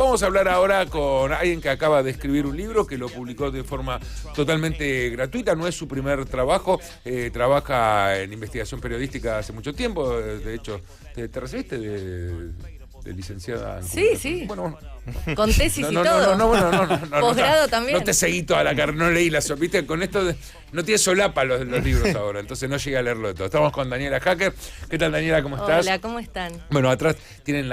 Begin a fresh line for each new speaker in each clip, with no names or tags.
Vamos a hablar ahora con alguien que acaba de escribir un libro, que lo publicó de forma totalmente gratuita, no es su primer trabajo, trabaja en investigación periodística hace mucho tiempo, de hecho, ¿te recibiste de licenciada?
Sí.
Bueno.
Con tesis y todo.
No.
Posgrado también.
No te seguí toda la carrera, no leí viste, con esto no tiene solapa los libros ahora, entonces no llegué a leerlo de todo. Estamos con Daniela Hacker. ¿Qué tal, Daniela? ¿Cómo estás?
Hola, ¿cómo están?
Bueno, atrás tienen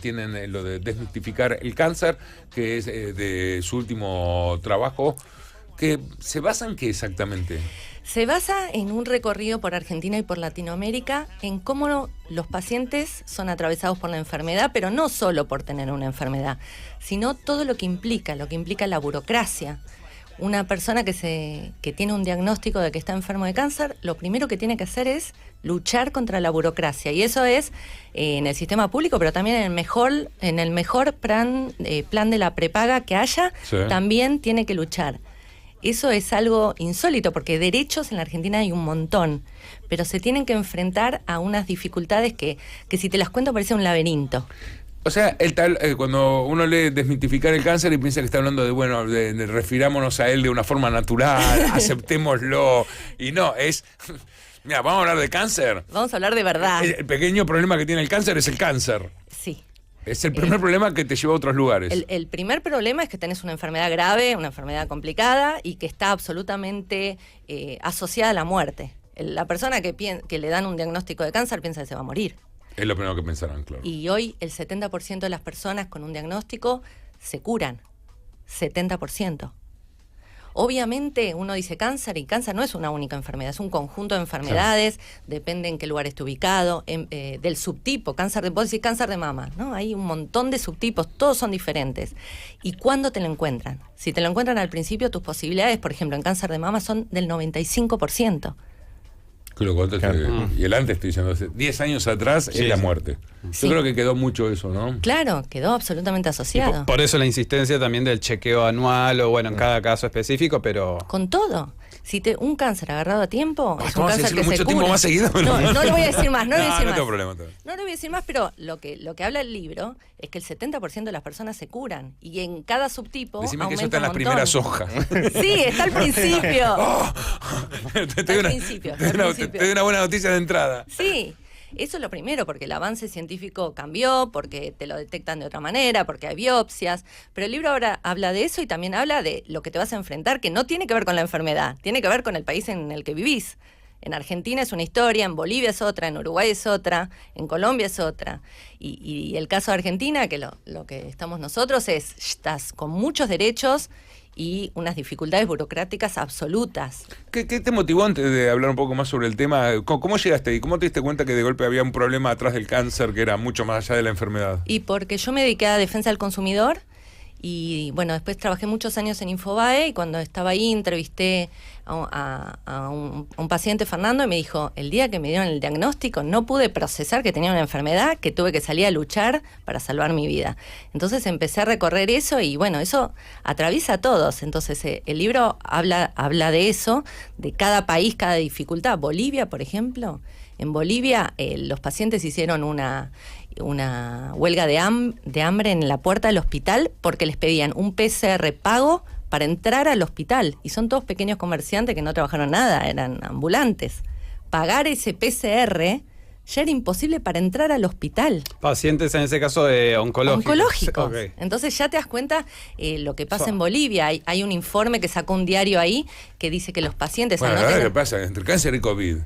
tienen lo de desmitificar el cáncer, que es de su último trabajo, que se basa en qué exactamente.
Se basa en un recorrido por Argentina y por Latinoamérica en cómo los pacientes son atravesados por la enfermedad, pero no solo por tener una enfermedad, sino todo lo que implica la burocracia. Una persona que tiene un diagnóstico de que está enfermo de cáncer, lo primero que tiene que hacer es luchar contra la burocracia. Y eso es en el sistema público, pero también en el mejor plan de la prepaga que haya, sí. También tiene que luchar. Eso es algo insólito, porque derechos en la Argentina hay un montón, pero se tienen que enfrentar a unas dificultades que si te las cuento parece un laberinto.
O sea, cuando uno lee desmitificar el cáncer y piensa que está hablando de refirámonos a él de una forma natural, aceptémoslo, y no, es... Mira, vamos a hablar de cáncer.
Vamos a hablar de verdad.
El pequeño problema que tiene el cáncer es el cáncer.
Sí.
Es el primer problema que te lleva a otros lugares.
El primer problema es que tenés una enfermedad grave, una enfermedad complicada y que está absolutamente asociada a la muerte. La persona que le dan un diagnóstico de cáncer piensa que se va a morir.
Es lo primero que pensarán, claro.
Y hoy el 70% de las personas con un diagnóstico se curan. 70%. Obviamente uno dice cáncer, y cáncer no es una única enfermedad, es un conjunto de enfermedades, claro. Depende en qué lugar esté ubicado, del subtipo, cáncer de mama, ¿no? Hay un montón de subtipos, todos son diferentes. ¿Y cuándo te lo encuentran? Si te lo encuentran al principio, tus posibilidades, por ejemplo, en cáncer de mama son del 95%.
Y el antes, estoy diciendo, 10 años atrás es la muerte.
Sí.
Yo creo que quedó mucho eso, ¿no?
Claro, quedó absolutamente asociado.
Por eso la insistencia también del chequeo anual o en cada caso específico, pero...
Con todo. Si un cáncer agarrado a tiempo, es un cáncer que
mucho
se
tiempo
cura.
más seguido.
No lo voy a decir más, no
tengo problema.
No lo voy a decir más, pero lo que habla el libro es que el 70% de las personas se curan. Y en cada subtipo
decime que eso
aumenta
está en las primeras hojas.
Sí, está al principio.
Te doy una buena noticia de entrada.
Sí. Eso es lo primero, porque el avance científico cambió, porque te lo detectan de otra manera, porque hay biopsias, pero el libro ahora habla de eso y también habla de lo que te vas a enfrentar, que no tiene que ver con la enfermedad, tiene que ver con el país en el que vivís. En Argentina es una historia, en Bolivia es otra, en Uruguay es otra, en Colombia es otra. Y el caso de Argentina, que lo que estamos nosotros estás con muchos derechos y unas dificultades burocráticas absolutas.
¿Qué te motivó antes de hablar un poco más sobre el tema? ¿Cómo llegaste ahí? ¿Cómo te diste cuenta que de golpe había un problema atrás del cáncer que era mucho más allá de la enfermedad?
Y porque yo me dediqué a defensa del consumidor y bueno, después trabajé muchos años en Infobae y cuando estaba ahí entrevisté a un paciente, Fernando, y me dijo, el día que me dieron el diagnóstico no pude procesar que tenía una enfermedad, que tuve que salir a luchar para salvar mi vida. Entonces empecé a recorrer eso y bueno, eso atraviesa a todos. Entonces el libro habla de eso, de cada país, cada dificultad. Bolivia, por ejemplo, en Bolivia los pacientes hicieron una huelga de hambre en la puerta del hospital porque les pedían un PCR pago para entrar al hospital. Y son todos pequeños comerciantes que no trabajaron nada, eran ambulantes. Pagar ese PCR ya era imposible para entrar al hospital.
Pacientes en ese caso oncológicos.
Oncológicos.
Okay.
Entonces ya te das cuenta lo que pasa en Bolivia. Hay un informe que sacó un diario ahí que dice que los pacientes...
Bueno, ahora ¿qué pasa? Entre cáncer y COVID.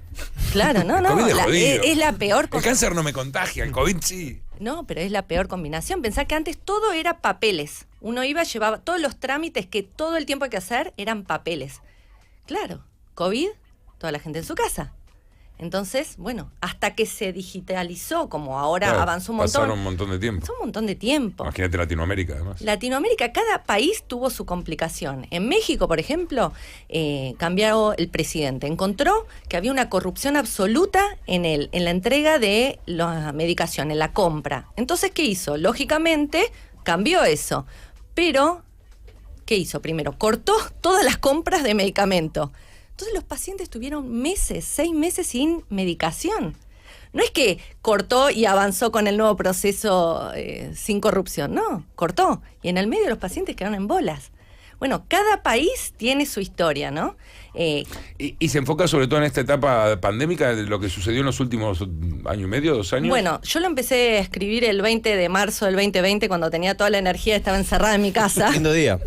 Claro, no.
COVID es jodido.
Es la peor...
El cáncer no me contagia, el COVID sí.
No, pero es la peor combinación. Pensá que antes todo era papeles. Uno iba, llevaba todos los trámites que todo el tiempo hay que hacer eran papeles. Claro, COVID, toda la gente en su casa. Entonces, bueno, hasta que se digitalizó, como ahora avanzó un montón.
Pasaron un montón de tiempo.
Pasó un montón de tiempo.
Imagínate Latinoamérica, además.
Latinoamérica, cada país tuvo su complicación. En México, por ejemplo, cambió el presidente. Encontró que había una corrupción absoluta en la entrega de la medicación, en la compra. Entonces, ¿qué hizo? Lógicamente, cambió eso. Pero, ¿qué hizo? Primero, cortó todas las compras de medicamento. Entonces los pacientes tuvieron 6 meses sin medicación. no es que cortó y avanzó con el nuevo proceso sin corrupción, no, cortó. Y en el medio los pacientes quedaron en bolas. Bueno, cada país tiene su historia, ¿no?
Y se enfoca sobre todo en esta etapa pandémica de lo que sucedió en los últimos año y medio, 2 años.
Bueno, yo lo empecé a escribir el 20 de marzo del 2020 cuando tenía toda la energía, estaba encerrada en mi casa.
Lindo día.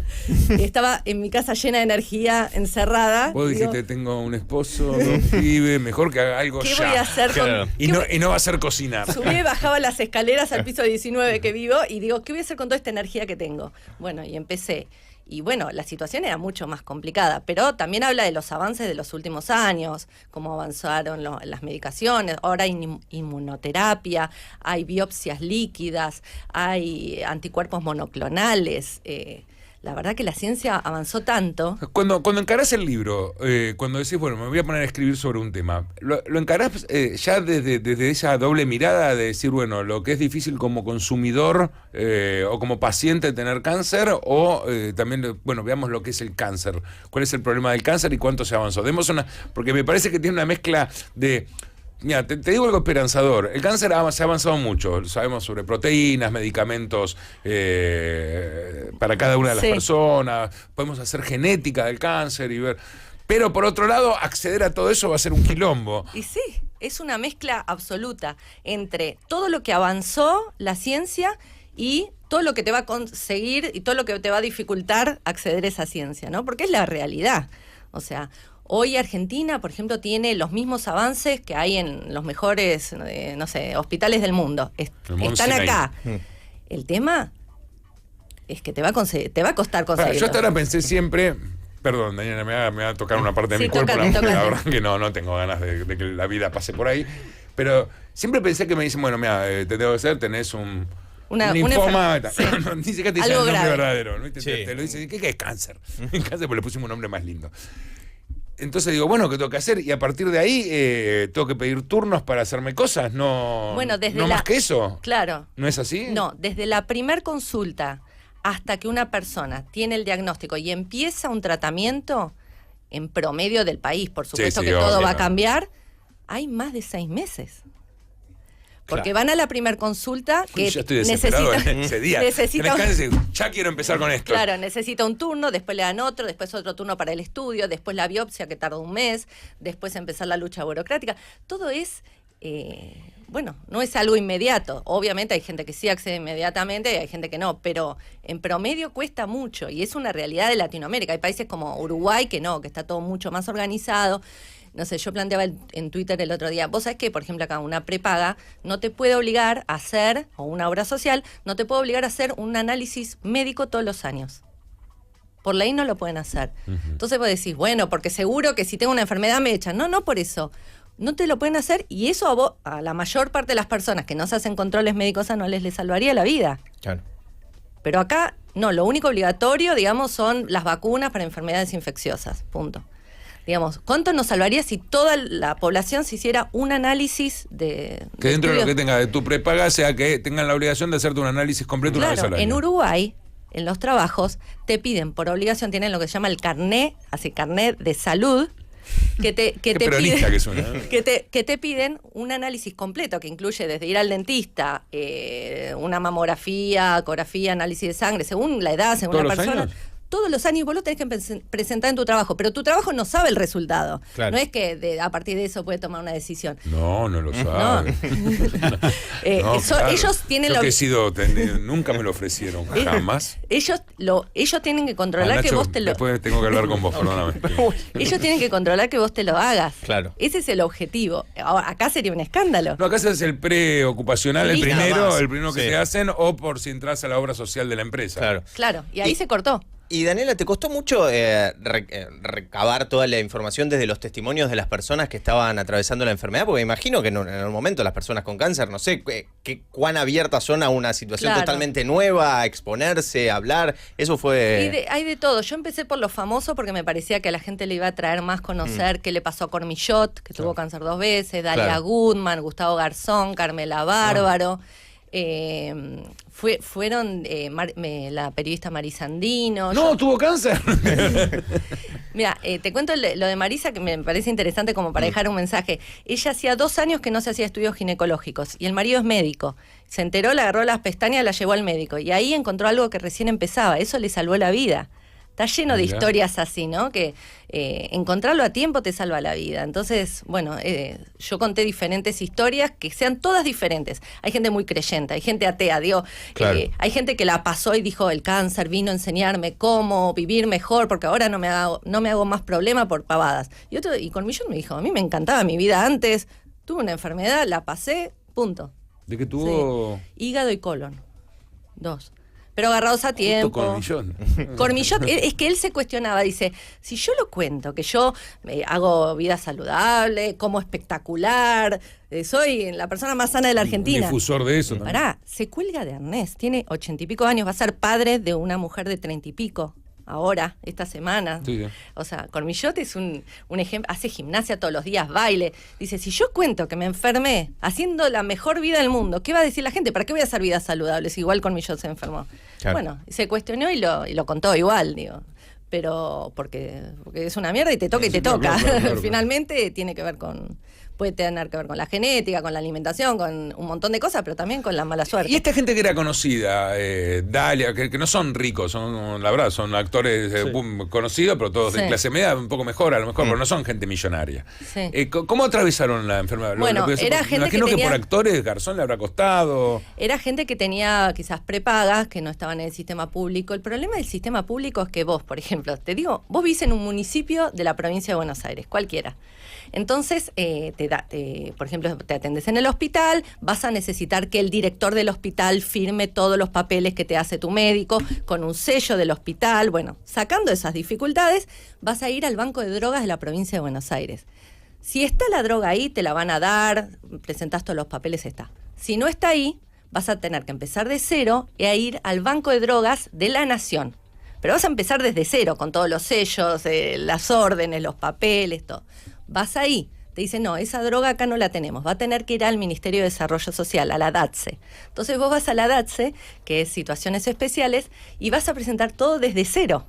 Estaba en mi casa llena de energía, encerrada.
Vos dijiste, tengo un esposo, 2 pibes, mejor que haga algo
¿qué
ya.
voy a hacer con...?
Claro.
Y no va a ser cocinar.
Subí y bajaba las escaleras al piso 19 que vivo y digo, ¿qué voy a hacer con toda esta energía que tengo? Bueno, y empecé. Y bueno, la situación era mucho más complicada, pero también habla de los avances de los últimos años, cómo avanzaron las medicaciones, ahora hay inmunoterapia, hay biopsias líquidas, hay anticuerpos monoclonales. La verdad que la ciencia avanzó tanto.
Cuando encarás el libro, cuando decís, bueno, me voy a poner a escribir sobre un tema, ¿lo encarás ya desde esa doble mirada de decir, bueno, lo que es difícil como consumidor o como paciente tener cáncer, o también, bueno, veamos lo que es el cáncer? ¿Cuál es el problema del cáncer y cuánto se avanzó? Porque me parece que tiene una mezcla de... Mira, te digo algo esperanzador. El cáncer se ha avanzado mucho. Sabemos sobre proteínas, medicamentos para cada una de las personas. Podemos hacer genética del cáncer y ver. Pero por otro lado, acceder a todo eso va a ser un quilombo.
Y sí, es una mezcla absoluta entre todo lo que avanzó la ciencia y todo lo que te va a conseguir y todo lo que te va a dificultar acceder a esa ciencia, ¿no? Porque es la realidad. O sea, hoy Argentina, por ejemplo, tiene los mismos avances que hay en los mejores, no sé, hospitales del mundo. Están acá. El tema es que te va a costar conseguirlo.
Yo hasta ahora pensé siempre... Perdón, Daniela, me va a tocar una parte de mi cuerpo.
Tócate.
La verdad que no tengo ganas de que la vida pase por ahí. Pero siempre pensé que me dicen, bueno, mira, te tengo que hacer, tenés un linfoma. Sí. Ni siquiera te dicen el nombre verdadero. ¿No? Te lo dicen, ¿qué es cáncer? Cáncer, pues le pusimos un nombre más lindo. Entonces digo, bueno, ¿qué tengo que hacer? Y a partir de ahí, ¿tengo que pedir turnos para hacerme cosas? No más que eso.
Claro.
¿No es así?
No, desde la primer consulta hasta que una persona tiene el diagnóstico y empieza un tratamiento, en promedio del país, por supuesto que todo va a cambiar, hay más de 6 meses. Porque van a la primer consulta que
yo estoy desesperado ese día. Ya quiero empezar con esto.
Claro, necesita un turno, después le dan otro, después otro turno para el estudio, después la biopsia que tarda un mes, después empezar la lucha burocrática. Todo es, no es algo inmediato. Obviamente hay gente que sí accede inmediatamente y hay gente que no, pero en promedio cuesta mucho y es una realidad de Latinoamérica. Hay países como Uruguay que está todo mucho más organizado. No sé, yo planteaba en Twitter el otro día, vos sabés que, por ejemplo, acá una prepaga no te puede obligar a hacer, o una obra social, no te puede obligar a hacer un análisis médico todos los años. Por ley no lo pueden hacer. Entonces vos decís, bueno, porque seguro que si tengo una enfermedad me echan. No por eso. No te lo pueden hacer y eso a la mayor parte de las personas que no se hacen controles médicos anuales les salvaría la vida.
Claro.
Pero acá, no, lo único obligatorio, digamos, son las vacunas para enfermedades infecciosas. Punto. Digamos, ¿cuánto nos salvaría si toda la población se hiciera un análisis de
que dentro de lo que tenga de tu prepaga sea que tengan la obligación de hacerte un análisis completo una vez al año?
En Uruguay, en los trabajos, te piden por obligación, tienen lo que se llama el carnet de salud, que te piden un análisis completo que incluye desde ir al dentista, una mamografía, ecografía, análisis de sangre, según la edad, según la persona. ¿Años? Todos los años vos lo tenés que presentar en tu trabajo, pero tu trabajo no sabe el resultado. Claro. No es que a partir de eso puede tomar una decisión.
No lo sabe.
Claro. Ellos tienen
nunca me lo ofrecieron, jamás.
Ellos tienen que controlar
Nacho,
que vos te lo...
Después tengo que hablar con vos, perdóname.
Ellos tienen que controlar que vos te lo hagas.
Claro.
Ese es el objetivo. Ahora, acá sería un escándalo.
No, acá es el preocupacional, el primero que te hacen, o por si entras a la obra social de la empresa.
Claro, y ahí se cortó.
Y Daniela, ¿te costó mucho recabar toda la información desde los testimonios de las personas que estaban atravesando la enfermedad? Porque me imagino que en un momento las personas con cáncer, no sé cuán abiertas son a una situación totalmente nueva, a exponerse, a hablar. Eso fue...
Hay de todo. Yo empecé por lo famoso porque me parecía que a la gente le iba a traer más conocer qué le pasó a Cormillot, que tuvo cáncer 2 veces, Dalia Goodman, Gustavo Garzón, Carmela Bárbaro. Fueron la periodista Marisandino.
No, tuvo cáncer.
Mira, te cuento lo de Marisa, que me parece interesante como para dejar un mensaje. Ella hacía 2 años que no se hacía estudios ginecológicos y el marido es médico. Se enteró, le agarró las pestañas, la llevó al médico y ahí encontró algo que recién empezaba. Eso le salvó la vida. Está lleno de historias así, ¿no? Que encontrarlo a tiempo te salva la vida. Entonces, bueno, yo conté diferentes historias que sean todas diferentes. Hay gente muy creyente, hay gente atea, digo,
Claro.
hay gente que la pasó y dijo, el cáncer vino a enseñarme cómo vivir mejor porque ahora no me hago más problema por pavadas. Y con Millón me dijo, a mí me encantaba mi vida antes, tuve una enfermedad, la pasé, punto.
¿De que tuvo?
Sí. Hígado y colon, 2. Pero agarrados a tiempo.
Cornillón.
Cornillón, es que él se cuestionaba, dice, si yo lo cuento, que yo hago vida saludable, como espectacular, soy la persona más sana de la Argentina.
Difusor de eso también.
Pará, se cuelga de arnés, tiene 80 y pico años, va a ser padre de una mujer de 30 y pico. Ahora, esta semana.
Sí, sí.
O sea, Cormillot es un ejemplo, hace gimnasia todos los días, baile. Dice, si yo cuento que me enfermé haciendo la mejor vida del mundo, ¿qué va a decir la gente? ¿Para qué voy a hacer vidas saludables? Igual Cormillot se enfermó.
Claro.
Bueno, se cuestionó y lo contó igual, digo. Pero porque es una mierda y te toca y te toca.
Claro.
Finalmente puede tener que ver con la genética, con la alimentación, con un montón de cosas, pero también con la mala suerte.
Y esta gente que era conocida, Dalia, que no son ricos, son, la verdad, son actores conocidos, pero todos de
Sí.
clase media, un poco mejor, a lo mejor, pero no son gente millonaria.
Sí.
¿Cómo atravesaron la enfermedad?
Bueno, era
me
gente
imagino
que
que
tenía-
por actores, Garzón le habrá costado.
Era gente que tenía quizás prepagas, que no estaban en el sistema público. El problema del sistema público es que vos, por ejemplo, te digo, vos vivís en un municipio de la provincia de Buenos Aires, cualquiera. Entonces, por ejemplo, te atendés en el hospital, vas a necesitar que el director del hospital firme todos los papeles que te hace tu médico, con un sello del hospital. Bueno, sacando esas dificultades, vas a ir al banco de drogas de la provincia de Buenos Aires. Si está la droga ahí, te la van a dar, presentás todos los papeles, está. Si no está ahí, vas a tener que empezar de cero y a ir al banco de drogas de la Nación. Pero vas a empezar desde cero, con todos los sellos, las órdenes, los papeles, todo. Vas ahí, te dicen, no, esa droga acá no la tenemos, va a tener que ir al Ministerio de Desarrollo Social, a la DATSE. Entonces vos vas a la DATSE, que es Situaciones Especiales, y vas a presentar todo desde cero.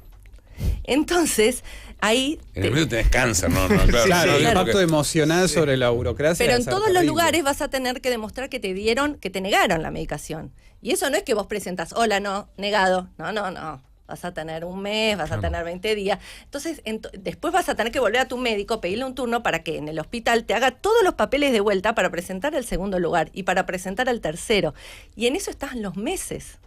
Entonces, ahí...
En el medio tenés cáncer, ¿no? Claro,
Claro, el
claro.
impacto emocional sobre la burocracia.
Pero
debe
en
ser
todos los
terrible.
lugares vas a tener que demostrar que te negaron la medicación. Y eso no es que vos presentas, hola, no, negado. No. Vas a tener un mes, vas a tener 20 días. Entonces, después vas a tener que volver a tu médico, pedirle un turno para que en el hospital te haga todos los papeles de vuelta para presentar el segundo lugar y para presentar al tercero. Y en eso están los meses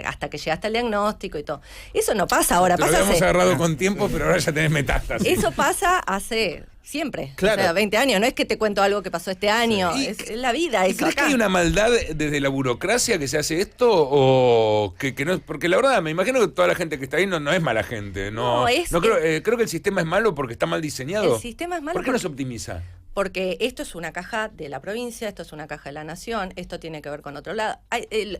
hasta que llegaste al diagnóstico y todo. Eso no pasa ahora,
Te lo
pasa
habíamos
hace...
agarrado con tiempo, pero ahora ya tenés metástasis.
Eso pasa hace siempre,
Claro.
o sea, 20 años. No es que te cuento algo que pasó este año,
Sí.
es la vida
¿Y
eso
crees que
acá.
hay una maldad desde la burocracia que se hace esto? ¿O que no? Porque la verdad, me imagino que toda la gente que está ahí no es mala gente. No creo que el sistema es malo porque está mal diseñado.
El sistema es malo
¿Por qué no se optimiza?
porque esto es una caja de la provincia, esto es una caja de la nación, esto tiene que ver con otro lado.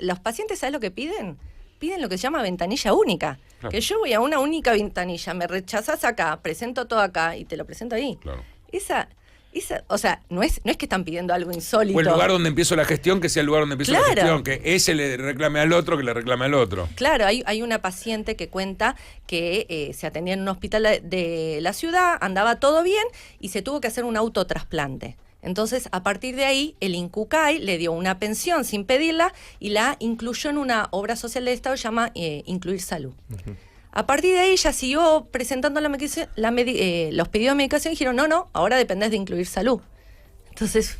Los pacientes, ¿sabes lo que piden? Piden lo que se llama ventanilla única.
Claro.
Que yo voy a una única ventanilla, me rechazas acá, presento todo acá y te lo presento ahí.
Claro.
O sea, no es que están pidiendo algo insólito.
O el lugar donde empiezo la gestión, que sea el lugar donde empiezo
Claro.
la gestión, que ese le reclame al otro, que le reclame al otro.
Claro, hay una paciente que cuenta que se atendía en un hospital de la ciudad, andaba todo bien y se tuvo que hacer un autotrasplante. Entonces, a partir de ahí, el INCUCAI le dio una pensión sin pedirla y la incluyó en una obra social del Estado llamada Incluir Salud. A partir de ahí ella siguió presentando los pedidos de medicación y dijeron, no, ahora dependés de Incluir Salud. Entonces,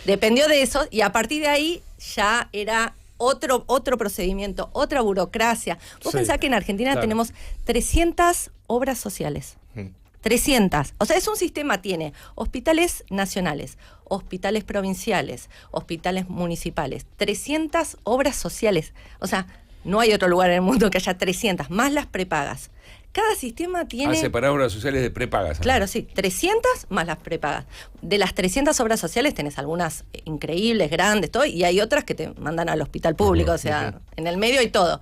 dependió de eso y a partir de ahí ya era otro procedimiento, otra burocracia. Vos
Sí,
pensás que en Argentina
claro.
tenemos 300 obras sociales. 300. O sea, es un sistema, tiene hospitales nacionales, hospitales provinciales, hospitales municipales, 300 obras sociales. O sea, no hay otro lugar en el mundo que haya 300, más las prepagas. Cada sistema tiene...
Separar obras sociales de prepagas. ¿no?
Claro, sí, 300 más las prepagas. De las 300 obras sociales tenés algunas increíbles, grandes, todo, y hay otras que te mandan al hospital público, o sea, en el medio y todo.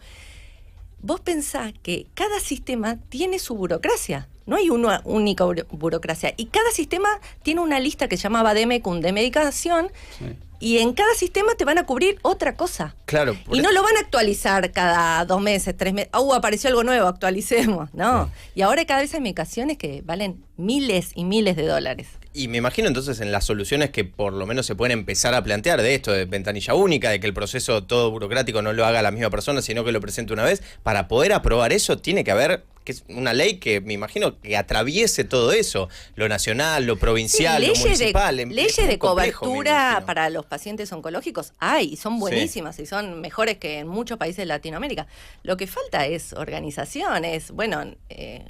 Vos pensás que cada sistema tiene su burocracia. No hay una única burocracia. Y cada sistema tiene una lista que se llama Vademecum de medicación. Sí. Y en cada sistema te van a cubrir otra cosa.
Claro.
Y no lo van a actualizar cada 2 meses, 3 meses. Apareció algo nuevo, actualicemos. No. Y ahora cada vez hay medicaciones que valen miles y miles de dólares.
Y me imagino entonces en las soluciones que por lo menos se pueden empezar a plantear de esto, de ventanilla única, de que el proceso todo burocrático no lo haga la misma persona, sino que lo presente una vez. Para poder aprobar eso tiene que haber que es una ley que me imagino que atraviese todo eso, lo nacional, lo provincial, lo municipal.
Leyes de cobertura para los pacientes oncológicos hay, y son buenísimas y son mejores que en muchos países de Latinoamérica. Lo que falta es organización,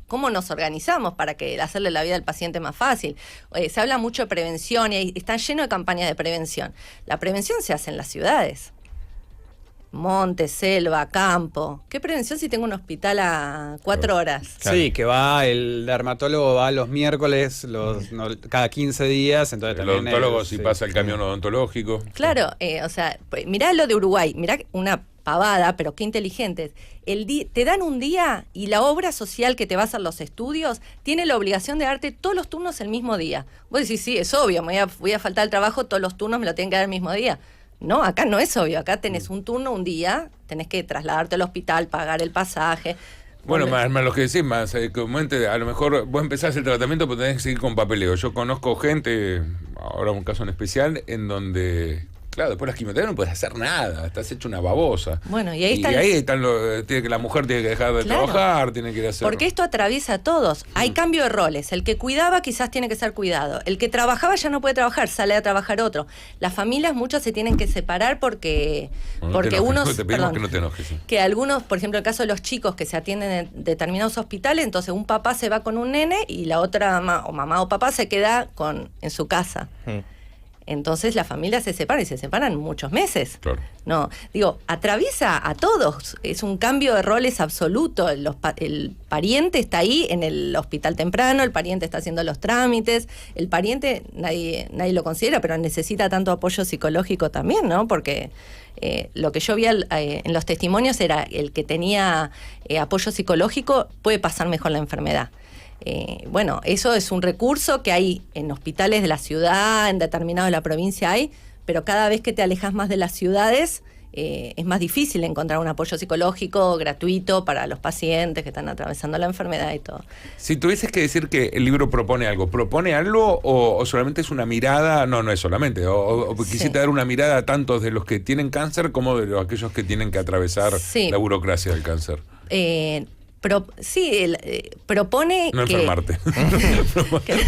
cómo nos organizamos para hacerle la vida al paciente más fácil. Se habla mucho de prevención y está lleno de campañas de prevención. La prevención se hace en las ciudades. Monte, selva, campo. ¿Qué prevención si tengo un hospital a 4 horas?
Claro. Sí, que el dermatólogo va los miércoles, cada 15 días. Entonces
el odontólogo si pasa el camión odontológico.
Claro, mirá lo de Uruguay, mirá una pavada, pero qué inteligentes. Te dan un día y la obra social que te va a hacer los estudios tiene la obligación de darte todos los turnos el mismo día. Vos decís, sí, es obvio, voy a faltar al trabajo, todos los turnos me lo tienen que dar el mismo día. No, acá no es obvio, acá tenés un turno, un día, tenés que trasladarte al hospital, pagar el pasaje.
Bueno, más lo que decís, a lo mejor vos empezás el tratamiento, pero tenés que seguir con papeleo. Yo conozco gente, ahora un caso en especial, en donde... Claro, después de las quimioterapias no puedes hacer nada, estás hecho una babosa.
Bueno, y ahí están
la mujer tiene que dejar de trabajar, tiene que ir a hacer...
Porque esto atraviesa a todos. Hay cambio de roles. El que cuidaba quizás tiene que ser cuidado. El que trabajaba ya no puede trabajar, sale a trabajar otro. Las familias muchas se tienen que separar porque unos...
Te pedimos que no te enojes. Sí.
Que algunos, por ejemplo, el caso de los chicos que se atienden en determinados hospitales, entonces un papá se va con un nene y la otra mamá o papá se queda en su casa. Entonces la familia se separa y se separan muchos meses.
Claro.
No, atraviesa a todos. Es un cambio de roles absoluto. El pariente está ahí en el hospital temprano, el pariente está haciendo los trámites, el pariente nadie lo considera, pero necesita tanto apoyo psicológico también, ¿no? Porque lo que yo vi en los testimonios era el que tenía apoyo psicológico puede pasar mejor la enfermedad. Eso es un recurso que hay en hospitales de la ciudad, en determinados de la provincia hay, pero cada vez que te alejas más de las ciudades es más difícil encontrar un apoyo psicológico gratuito para los pacientes que están atravesando la enfermedad y todo.
Si tuvieses que decir que el libro ¿propone algo o solamente es una mirada? No es solamente, o quisiste dar una mirada tanto de los que tienen cáncer como de aquellos que tienen que atravesar la burocracia del cáncer.
Propone
no
que...
enfermarte.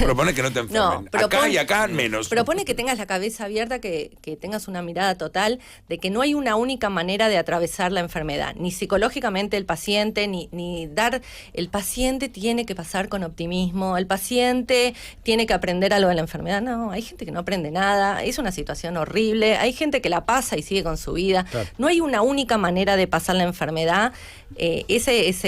Propone que no te enfermen. Acá y acá menos.
Propone que tengas la cabeza abierta, que tengas una mirada total de que no hay una única manera de atravesar la enfermedad, ni psicológicamente el paciente, ni dar... El paciente tiene que pasar con optimismo, el paciente tiene que aprender algo de la enfermedad. No, hay gente que no aprende nada, es una situación horrible, hay gente que la pasa y sigue con su vida. Claro. No hay una única manera de pasar la enfermedad. Ese es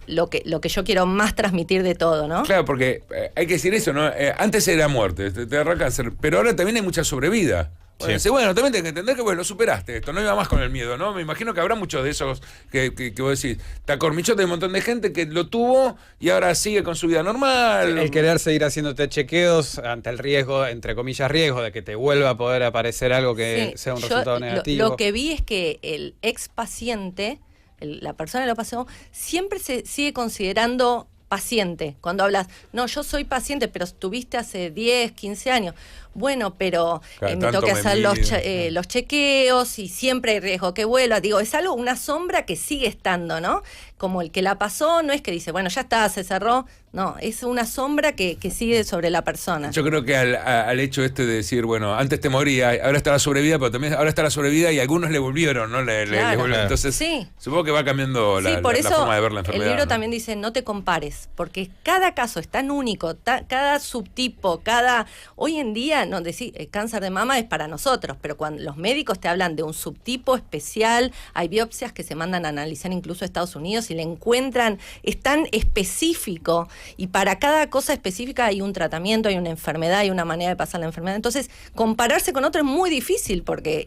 lo que yo quiero más transmitir de todo, ¿no?
Claro, porque hay que decir eso, ¿no? Antes era muerte, te agarra cáncer, pero ahora también hay mucha sobrevida. Bueno, también tienes que entender que lo superaste esto, no iba más con el miedo, ¿no? Me imagino que habrá muchos de esos que vos decís, te acormichote de un montón de gente que lo tuvo y ahora sigue con su vida normal.
El querer seguir haciéndote chequeos ante el riesgo, entre comillas riesgo, de que te vuelva a poder aparecer algo que sea un resultado negativo.
Lo que vi es que el ex paciente, la persona que lo pasó, siempre se sigue considerando paciente. Cuando hablas, no, yo soy paciente, pero estuviste hace 10, 15 años. Bueno, pero me tengo que hacer los chequeos y siempre hay riesgo que vuelva. Digo, es algo, una sombra que sigue estando, ¿no? Como el que la pasó, no es que dice, bueno, ya está, se cerró. No, es una sombra que sigue sobre la persona.
Yo creo que al hecho de decir, bueno, antes te moría, ahora está la sobrevida, pero también ahora está la sobrevida y algunos le volvieron, ¿no? Le volvieron. Entonces, supongo que va cambiando la forma de ver la enfermedad.
El libro también dice, no te compares, porque cada caso es tan único, cada subtipo, hoy en día, no decir el cáncer de mama es para nosotros, pero cuando los médicos te hablan de un subtipo especial, hay biopsias que se mandan a analizar incluso a Estados Unidos y le encuentran, es tan específico. Y para cada cosa específica hay un tratamiento, hay una enfermedad, hay una manera de pasar la enfermedad. Entonces, compararse con otro es muy difícil porque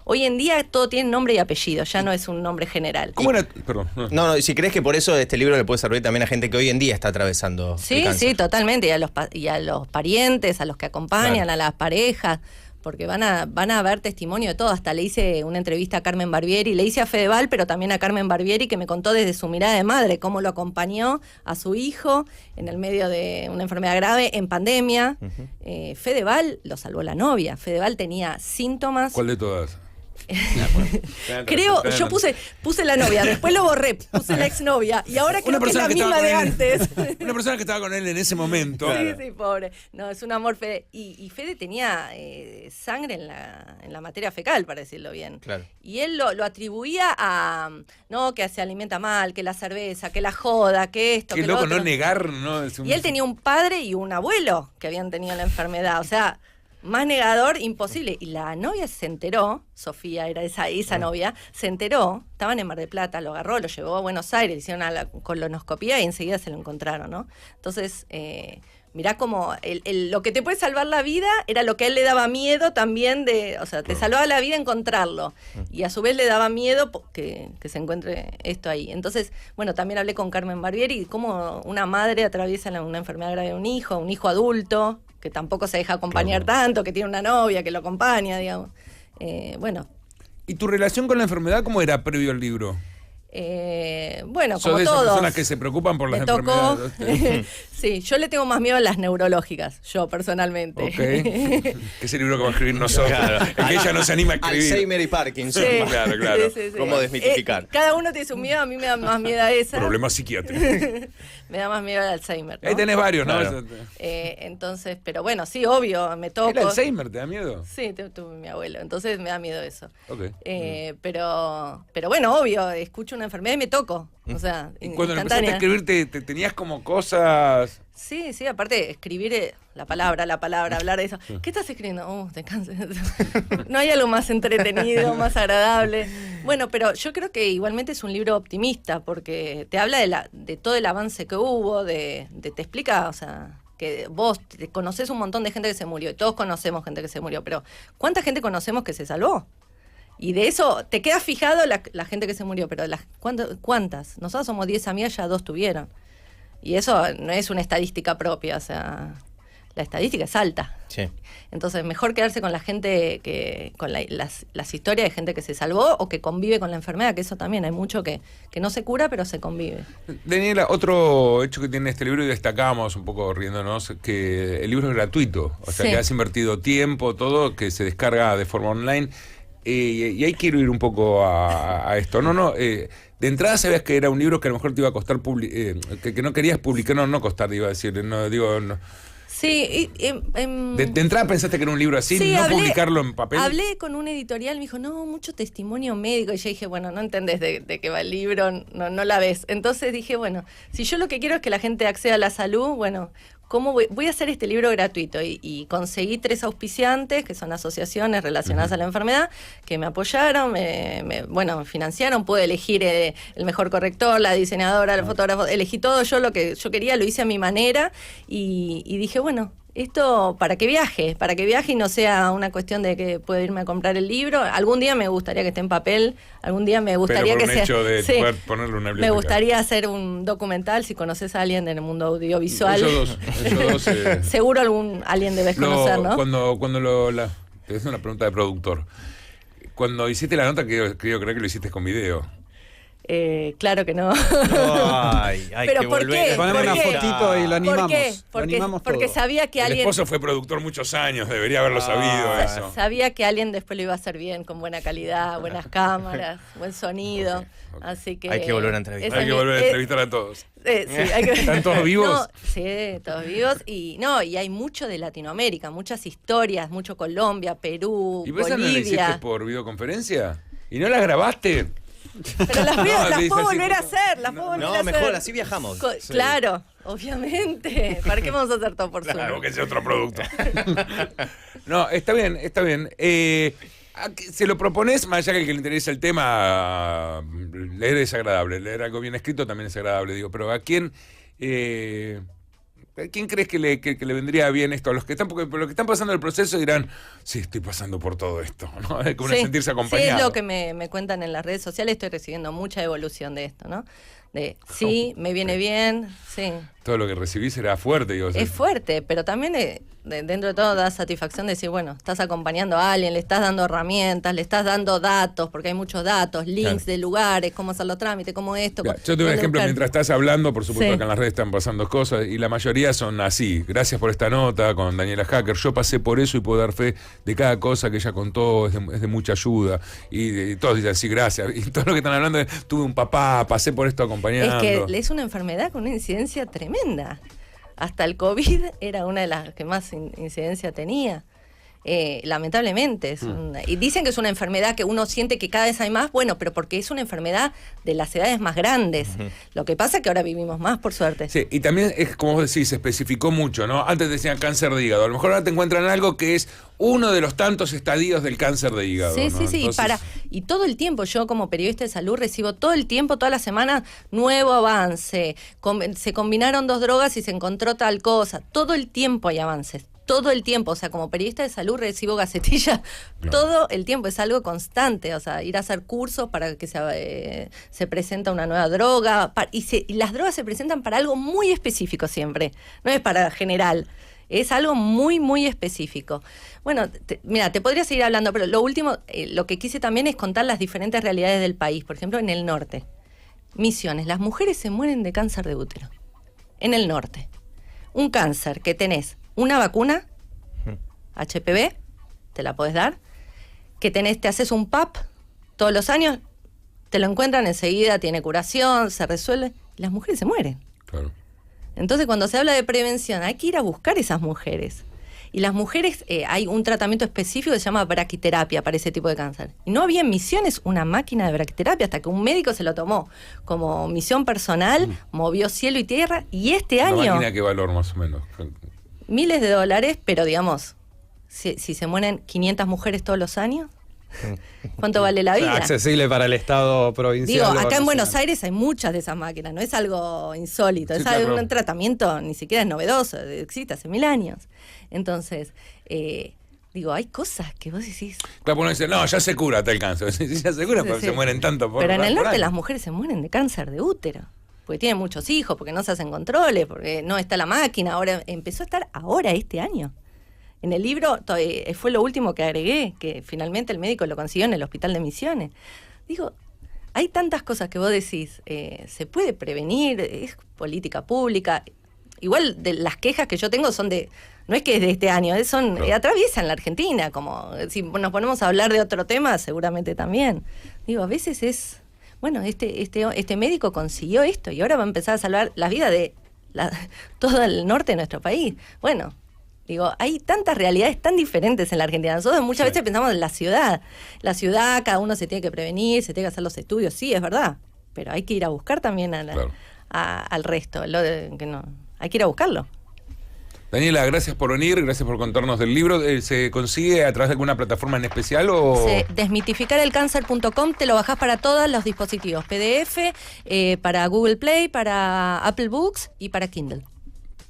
hoy en día todo tiene nombre y apellido, ya no es un nombre general.
¿Cómo era? Perdón.
No, si crees que por eso este libro le puede servir también a gente que hoy en día está atravesando el
Sí,
cáncer.
sí, totalmente. Y a los parientes, a los que acompañan,
Claro.
a las parejas, porque van a ver testimonio de todo. Hasta le hice una entrevista a Carmen Barbieri, le hice a Fedeval, pero también a Carmen Barbieri, que me contó desde su mirada de madre cómo lo acompañó a su hijo en el medio de una enfermedad grave en pandemia. Fedeval lo salvó la novia. Fedeval tenía síntomas.
¿Cuál de todas?
Creo, yo puse la novia, después lo borré, puse la exnovia, y ahora creo que es la misma de antes.
Una persona que estaba con él en ese momento.
Sí, sí, pobre. No, es un amor Fede. Y Fede tenía sangre en la materia fecal, para decirlo bien.
Claro.
Y él lo atribuía a, no, que se alimenta mal, que la cerveza, que la joda, que esto,
Qué
que lo
loco
otro.
no negar, ¿no? Es un-
Y él tenía un padre y un abuelo que habían tenido la enfermedad. O sea, más negador, imposible. Y la novia se enteró, Sofía era esa novia, se enteró, estaban en Mar del Plata, lo agarró, lo llevó a Buenos Aires, le hicieron la colonoscopía y enseguida se lo encontraron, ¿no? Entonces, mirá como lo que te puede salvar la vida era lo que a él le daba miedo también o sea, te salvaba la vida encontrarlo. Y a su vez le daba miedo que se encuentre esto ahí. Entonces, bueno, también hablé con Carmen Barbieri, cómo una madre atraviesa una enfermedad grave de un hijo adulto, que tampoco se deja acompañar tanto, que tiene una novia que lo acompaña, digamos. Bueno,
¿Y tu relación con la enfermedad cómo era previo al libro?
bueno,
¿Sos
como
de esas
todos.
personas que se preocupan por las
Me tocó.
enfermedades?
Sí, yo le tengo más miedo a las neurológicas, yo personalmente.
Ok. Que es el libro que va a escribir nosotros. El que ella no se anima a escribir.
Alzheimer y Parkinson.
Sí,
Claro, claro.
sí, sí, sí.
¿Cómo desmitificar?
Cada uno tiene su miedo, a mí me da más miedo a esa.
Problemas psiquiátricos.
Me da más miedo al Alzheimer, ¿no?
Ahí tenés varios, ¿no?
Claro.
Entonces, pero bueno, sí, obvio, me toco.
¿El Alzheimer te da miedo?
Sí, tuve mi abuelo, entonces me da miedo eso.
Ok.
Pero bueno, obvio, escucho una enfermedad y me toco. O sea,
Y cuando lo empezaste a
instantánea.
escribir, te tenías como cosas...
Sí, sí, aparte, escribir la palabra, hablar de eso. ¿Qué estás escribiendo? Te cansas. No hay algo más entretenido, más agradable. Bueno, pero yo creo que igualmente es un libro optimista, porque te habla de todo el avance que hubo, te explica, o sea, que vos conocés un montón de gente que se murió, y todos conocemos gente que se murió, pero ¿cuánta gente conocemos que se salvó? Y de eso te queda fijado la gente que se murió, pero ¿cuántas? Nosotros somos 10 amigas, ya 2 tuvieron. Y eso no es una estadística propia, o sea, la estadística es alta.
Sí.
Entonces, mejor quedarse con la gente, con las historias de gente que se salvó o que convive con la enfermedad, que eso también hay mucho que no se cura, pero se convive.
Daniela, otro hecho que tiene este libro, y destacamos un poco riéndonos, que el libro es gratuito. O sea,
Sí.
que has invertido tiempo, todo, que se descarga de forma online. Y ahí quiero ir un poco a esto. De entrada sabías que era un libro que a lo mejor te iba a costar que no querías publicar, no costar, iba a decir, no digo. No.
Sí,
De entrada pensaste que era un libro así,
sí,
no publicarlo en papel.
Hablé con un editorial, me dijo, no, mucho testimonio médico. Y yo dije, bueno, no entendés de qué va el libro, no la ves. Entonces dije, bueno, si yo lo que quiero es que la gente acceda a la salud, bueno, ¿cómo voy a hacer este libro gratuito? Y conseguí 3 auspiciantes, que son asociaciones relacionadas a la enfermedad, que me apoyaron, me financiaron, pude elegir el mejor corrector, la diseñadora, el fotógrafo, elegí todo yo lo que yo quería, lo hice a mi manera, y dije, bueno, esto para que viaje y no sea una cuestión de que puedo irme a comprar el libro. Algún día me gustaría que esté en papel, algún día me gustaría
Pero por
que
un
sea...
hecho de
sí,
poder ponerlo en una
me
biblioteca.
gustaría hacer un documental, si conoces a alguien del mundo audiovisual.
Ellos dos,
Seguro alguien debes conocer, ¿no?
Cuando te voy a hacer una pregunta de productor. Cuando hiciste la nota, creo que lo hiciste con video.
Claro que no.
Ay, hay
¿Pero
que
por
volver
qué?
a
Poneme una
¿Por qué?
fotito y lo animamos.
¿Por qué?
Lo animamos
Porque
todo.
sabía que
El
alguien...
esposo fue productor muchos años, debería haberlo sabido eso.
Sabía que alguien después lo iba a hacer bien, con buena calidad, buenas cámaras, buen sonido.
Ok.
Así que...
Hay que volver a entrevistar.
Hay que volver a entrevistar a todos.
Sí, hay que...
¿Están todos vivos?
No, sí, todos vivos. Y hay mucho de Latinoamérica, muchas historias, mucho Colombia, Perú,
¿Y vos esa no la hiciste
Bolivia.
por videoconferencia? ¿Y no las grabaste?
Pero las
No,
las
dice
puedo
así
volver a
como-
hacer, las puedo volver a
No,
hacer.
mejor, así viajamos.
Sí.
Claro, obviamente. ¿Para qué vamos a hacer todo por Zoom?
Claro, que sea otro producto. No, está bien, está bien. Se lo propones, más allá que el que le interesa el tema, leer es agradable, leer algo bien escrito también es agradable, digo, pero ¿a quién crees que le vendría bien esto? A los que están, porque los que están pasando el proceso dirán, sí, estoy pasando por todo esto, ¿no? Es como
Sí,
sentirse
sí,
acompañado.
es lo que me cuentan en las redes sociales, estoy recibiendo mucha evolución de esto, ¿no? Sí, me viene bien, sí.
Todo lo que recibís era fuerte, digo.
Es fuerte, pero también dentro de todo da satisfacción decir, bueno, estás acompañando a alguien, le estás dando herramientas, le estás dando datos, porque hay muchos datos, links de lugares, cómo hacer los trámites, cómo esto.
Yo te doy un ejemplo, mientras estás hablando, por supuesto que en las redes están pasando cosas, y la mayoría son así. Gracias por esta nota con Daniela Hacker. Yo pasé por eso y puedo dar fe de cada cosa que ella contó, es de mucha ayuda. Y todos dicen, sí, gracias. Y todo lo que están hablando es, tuve un papá, pasé por esto acompañando.
Es que es una enfermedad con una incidencia tremenda. Hasta el COVID era una de las que más incidencia tenía. Lamentablemente. Y dicen que es una enfermedad que uno siente que cada vez hay más, bueno, pero porque es una enfermedad de las edades más grandes. Lo que pasa es que ahora vivimos más, por suerte.
Sí, y también es como vos decís, se especificó mucho, ¿no? Antes decían cáncer de hígado. A lo mejor ahora te encuentran algo que es uno de los tantos estadios del cáncer de hígado.
Sí,
¿no?
sí, sí.
Entonces...
Y todo el tiempo, yo como periodista de salud recibo todo el tiempo, toda la semana, nuevo avance. Se combinaron 2 drogas y se encontró tal cosa. Todo el tiempo hay avances. Todo el tiempo, o sea, como periodista de salud recibo gacetillas todo el tiempo, es algo constante, o sea, ir a hacer cursos para que se presenta una nueva droga, y las drogas se presentan para algo muy específico siempre, no es para general, es algo muy, muy específico. Bueno, mira, te podría seguir hablando, pero lo último, lo que quise también es contar las diferentes realidades del país, por ejemplo, en el norte, Misiones, las mujeres se mueren de cáncer de útero, en el norte, un cáncer que tenés una vacuna, HPV, te la podés dar, que te haces un PAP todos los años, te lo encuentran enseguida, tiene curación, se resuelve, y las mujeres se mueren.
Claro.
Entonces, cuando se habla de prevención, hay que ir a buscar esas mujeres. Y las mujeres, hay un tratamiento específico que se llama braquiterapia para ese tipo de cáncer. Y no había en Misiones una máquina de braquiterapia hasta que un médico se lo tomó como misión personal, movió cielo y tierra, y este año...
¿Una máquina qué valor más o menos?
Miles de dólares, pero digamos, si se mueren 500 mujeres todos los años, ¿cuánto vale la vida?
Accesible para el Estado provincial.
Digo, acá en Buenos Aires hay muchas de esas máquinas, no es algo insólito,
Sí,
es
claro.
un tratamiento, ni siquiera es novedoso, existe hace 1000 años. Entonces, digo, hay cosas que vos decís...
Claro, uno dice, no, ya se cura tal cáncer. Sí, ya se cura, pero
Sí.
se mueren tanto por
Pero en el
por
norte
año.
las mujeres se mueren de cáncer de útero, porque tienen muchos hijos, porque no se hacen controles, porque no está la máquina, ahora empezó a estar ahora este año. En el libro fue lo último que agregué, que finalmente el médico lo consiguió en el hospital de Misiones. Digo, hay tantas cosas que vos decís, se puede prevenir, es política pública. Igual de las quejas que yo tengo son no es que es de este año, atraviesan la Argentina, como si nos ponemos a hablar de otro tema, seguramente también. Digo, a veces es, bueno, este médico consiguió esto y ahora va a empezar a salvar la vida de todo el norte de nuestro país. Bueno, digo, hay tantas realidades tan diferentes en la Argentina. Nosotros muchas veces pensamos en la ciudad. La ciudad, cada uno se tiene que prevenir, se tiene que hacer los estudios, sí, es verdad. Pero hay que ir a buscar también al resto. Que no, hay que ir a buscarlo.
Daniela, gracias por venir, gracias por contarnos del libro. ¿Se consigue a través de alguna plataforma en especial o...?
Desmitificarelcáncer.com, te lo bajás para todos los dispositivos. PDF, para Google Play, para Apple Books y para Kindle.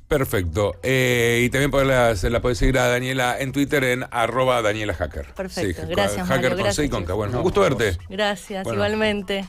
Perfecto. Y también se la puede seguir a Daniela en Twitter en @DanielaHacker.
Perfecto,
Sí,
gracias,
Hacker
Mario,
con C y
gracias,
con K.
chicos.
Bueno, un gusto verte.
Gracias,
Bueno.
igualmente.